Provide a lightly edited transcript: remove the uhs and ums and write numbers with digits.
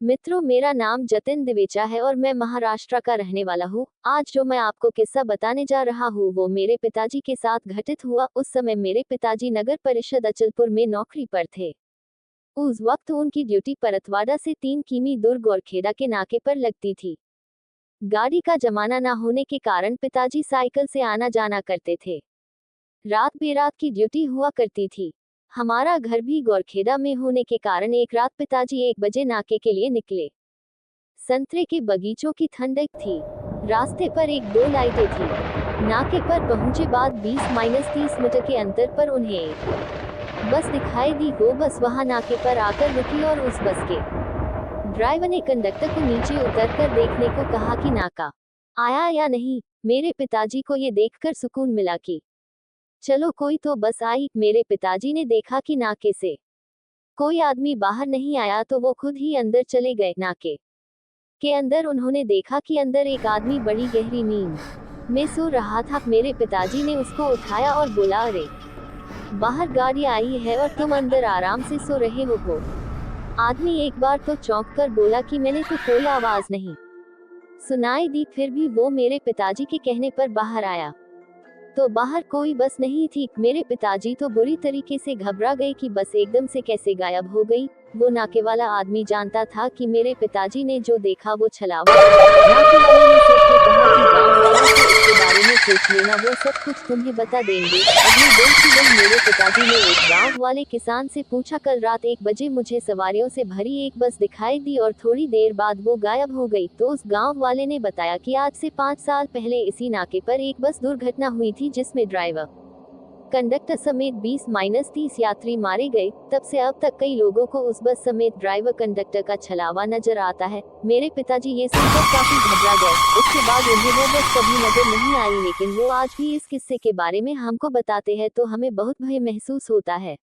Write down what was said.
मित्रों, मेरा नाम जतिन दिवेचा है और मैं महाराष्ट्र का रहने वाला हूँ। आज जो मैं आपको किस्सा बताने जा रहा हूँ वो मेरे पिताजी के साथ घटित हुआ। उस समय मेरे पिताजी नगर परिषद अचलपुर में नौकरी पर थे। उस वक्त उनकी ड्यूटी परतवाड़ा से 3 किमी दूर गोरखेड़ा के नाके पर लगती थी। गाड़ी का जमाना न होने के कारण पिताजी साइकिल से आना जाना करते थे। रात बेरात की ड्यूटी हुआ करती थी। हमारा घर भी गोरखेड़ा में होने के कारण एक रात पिताजी 1 बजे नाके के लिए निकले। संतरे के बगीचों की ठंडक थी। रास्ते पर 1-2 लाइटें थी। नाके पर पहुंचे बाद 20-30 मीटर के अंतर पर उन्हें एक बस दिखाई दी। वो बस वहां नाके पर आकर रुकी और उस बस के ड्राइवर ने कंडक्टर को नीचे उतरकर देखने को कहा कि नाका आया या नहीं। मेरे पिताजी को ये देखकर सुकून मिला कि चलो कोई तो बस आई। मेरे पिताजी ने देखा कि नाके से कोई आदमी बाहर नहीं आया तो वो खुद ही अंदर चले गए। नाके के अंदर उन्होंने देखा कि अंदर एक आदमी बड़ी गहरी नींद में सो रहा था। मेरे पिताजी ने उसको उठाया और बोला, अरे बाहर गाड़ी आई है और तुम अंदर आराम से सो रहे हो। आदमी एक बार तो चौंक कर बोला कि मैंने तो कोई आवाज नहीं सुनाई दी। फिर भी वो मेरे पिताजी के कहने पर बाहर आया तो बाहर कोई बस नहीं थी। मेरे पिताजी तो बुरी तरीके से घबरा गए कि बस एकदम से कैसे गायब हो गई। वो नाके वाला आदमी जानता था कि मेरे पिताजी ने जो देखा वो छलावा। नाके वाले ने सोच के कहा कि गांव वालों से इसके बारे में पूछ लेना, वो सब कुछ तुम्हें बता देंगे। अगले दिन सुबह मेरे पिताजी ने एक गांव वाले किसान से पूछा, कल रात 1 बजे मुझे सवारियों से भरी एक बस दिखाई दी और थोड़ी देर बाद वो गायब हो गई। तो उस गांव वाले ने बताया कि आज से 5 साल पहले इसी नाके पर एक बस दुर्घटना हुई थी जिसमें ड्राइवर कंडक्टर समेत 20-30 यात्री मारे गए। तब से अब तक कई लोगों को उस बस समेत ड्राइवर कंडक्टर का छलावा नजर आता है। मेरे पिताजी ये सुनकर काफी घबरा गए। उसके बाद उन्हें वो बस कभी नजर नहीं आई, लेकिन वो आज भी इस किस्से के बारे में हमको बताते हैं तो हमें बहुत भय महसूस होता है।